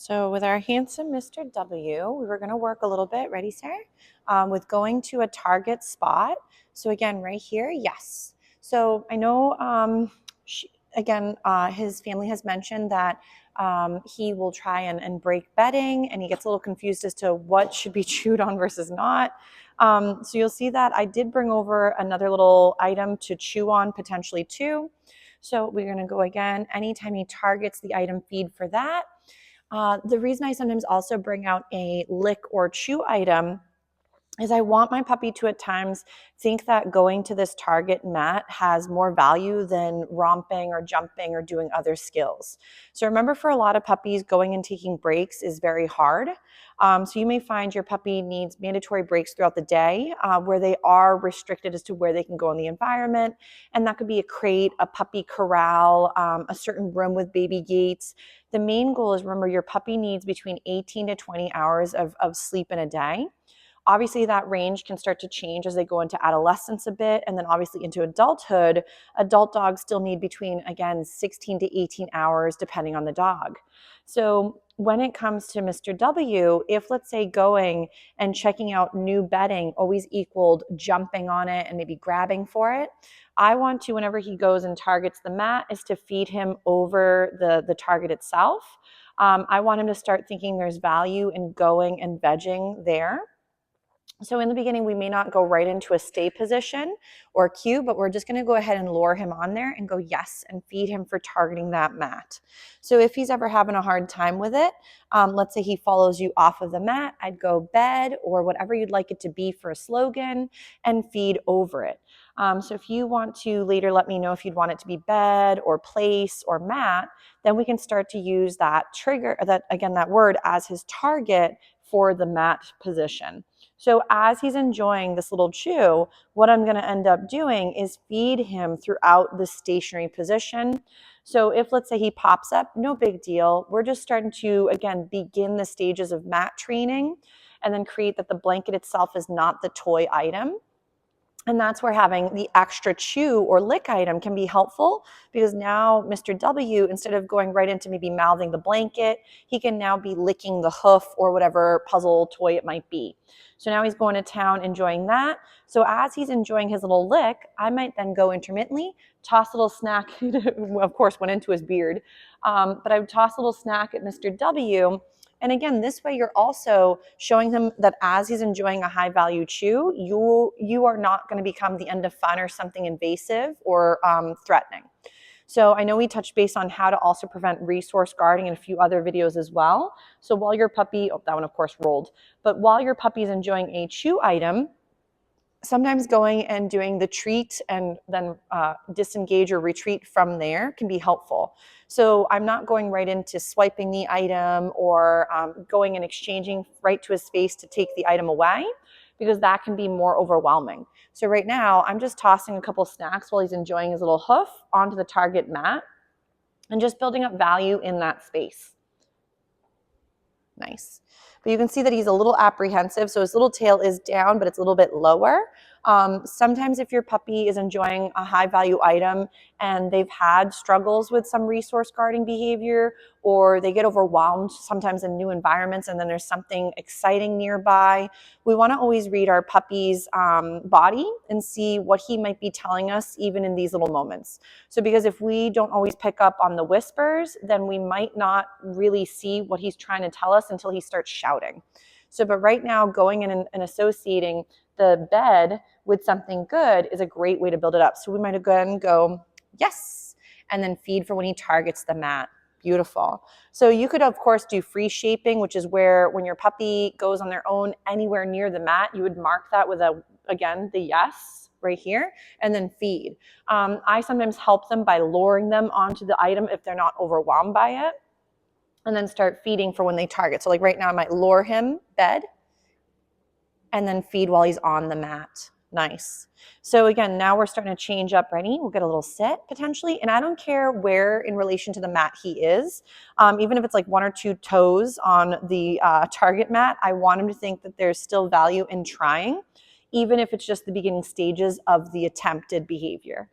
So with our handsome Mr. W, we were going to work a little bit, ready, sir? With going to a target spot. So again, right here, yes. So I know, his family has mentioned that he will try and break bedding, and he gets a little confused as to what should be chewed on versus not. So you'll see that I did bring over another little item to chew on, potentially too. So we're going to go again. Anytime he targets the item, feed for that. The reason I sometimes also bring out a lick or chew item is I want my puppy to at times think that going to this target mat has more value than romping or jumping or doing other skills. So remember, for a lot of puppies, going and taking breaks is very hard. So you may find your puppy needs mandatory breaks throughout the day where they are restricted as to where they can go in the environment. And that could be a crate, a puppy corral, a certain room with baby gates. The main goal is, remember, your puppy needs between 18 to 20 hours of sleep in a day. Obviously, that range can start to change as they go into adolescence a bit, and then obviously into adulthood. Adult dogs still need between, again, 16 to 18 hours, depending on the dog. So when it comes to Mr. W, if, let's say, going and checking out new bedding always equaled jumping on it and maybe grabbing for it, I want to, whenever he goes and targets the mat, is to feed him over the target itself. I want him to start thinking there's value in going and vegging there. So in the beginning, we may not go right into a stay position or cue, but we're just going to go ahead and lure him on there and go yes and feed him for targeting that mat. So if he's ever having a hard time with it, let's say he follows you off of the mat, I'd go bed or whatever you'd like it to be for a slogan and feed over it. So if you want to later let me know if you'd want it to be bed or place or mat, then we can start to use that trigger, that word as his target for the mat position. So as he's enjoying this little chew, what I'm going to end up doing is feed him throughout the stationary position. So if, let's say, he pops up, no big deal. We're just starting to, again, begin the stages of mat training and then create that the blanket itself is not the toy item. And that's where having the extra chew or lick item can be helpful, because now Mr. W, instead of going right into maybe mouthing the blanket, he can now be licking the hoof or whatever puzzle toy it might be. So now he's going to town enjoying that. So as he's enjoying his little lick, I might then go intermittently, toss a little snack, of course went into his beard, but I would toss a little snack at Mr. W. And again, this way you're also showing him that as he's enjoying a high value chew, you are not going to become the end of fun or something invasive or threatening. So I know we touched base on how to also prevent resource guarding in a few other videos as well. So while your puppy, that one of course rolled, but while your puppy is enjoying a chew item, sometimes going and doing the treat and then disengage or retreat from there can be helpful. So I'm not going right into swiping the item or going and exchanging right to his face to take the item away, because that can be more overwhelming. So right now, I'm just tossing a couple snacks while he's enjoying his little hoof onto the target mat and just building up value in that space. Nice. But you can see that he's a little apprehensive. So his little tail is down, but it's a little bit lower. Sometimes if your puppy is enjoying a high value item and they've had struggles with some resource guarding behavior, or they get overwhelmed sometimes in new environments and then there's something exciting nearby, we want to always read our puppy's body and see what he might be telling us even in these little moments. So because if we don't always pick up on the whispers, then we might not really see what he's trying to tell us until he starts shouting. So, but right now, going in and associating the bed with something good is a great way to build it up. So we might again go, yes, and then feed for when he targets the mat. Beautiful. So you could, of course, do free shaping, which is where when your puppy goes on their own anywhere near the mat, you would mark that with the yes right here, and then feed. I sometimes help them by luring them onto the item if they're not overwhelmed by it, and then start feeding for when they target. So like right now, I might lure him bed and then feed while he's on the mat. Nice. So again, now we're starting to change up. Ready? We'll get a little sit potentially. And I don't care where in relation to the mat he is. Even if it's like 1 or 2 toes on the target mat, I want him to think that there's still value in trying, even if it's just the beginning stages of the attempted behavior.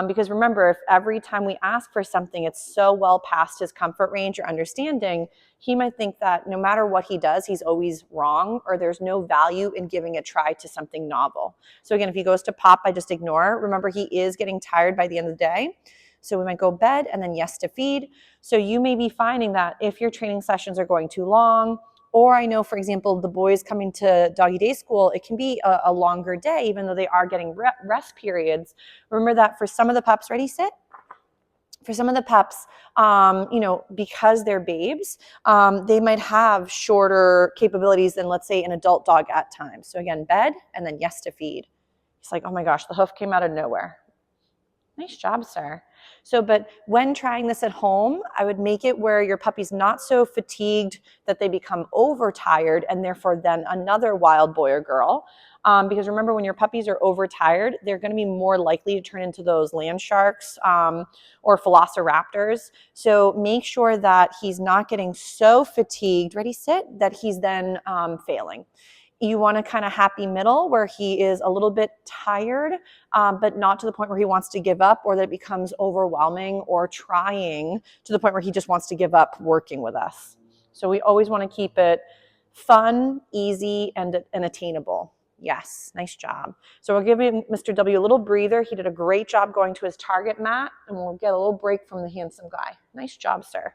Because remember, if every time we ask for something, it's so well past his comfort range or understanding, he might think that no matter what he does, he's always wrong, or there's no value in giving a try to something novel. So again, if he goes to pop, I just ignore. Remember, he is getting tired by the end of the day. So we might go bed and then yes to feed. So you may be finding that if your training sessions are going too long, or I know, for example, the boys coming to doggy day school, it can be a longer day, even though they are getting rest periods. Remember that for some of the pups, ready, sit? For some of the pups, because they're babes, they might have shorter capabilities than, let's say, an adult dog at times. So again, bed and then yes to feed. It's like, oh my gosh, the hoof came out of nowhere. Nice job, sir. So, but when trying this at home, I would make it where your puppy's not so fatigued that they become overtired and therefore then another wild boy or girl. Because remember, when your puppies are overtired, they're going to be more likely to turn into those land sharks or velociraptors. So make sure that he's not getting so fatigued, ready, sit, that he's then failing. You want a kind of happy middle where he is a little bit tired, but not to the point where he wants to give up or that it becomes overwhelming or trying to the point where he just wants to give up working with us. So we always want to keep it fun, easy, and attainable. Yes, nice job. So we'll give Mr. W a little breather. He did a great job going to his target mat, and we'll get a little break from the handsome guy. Nice job, sir.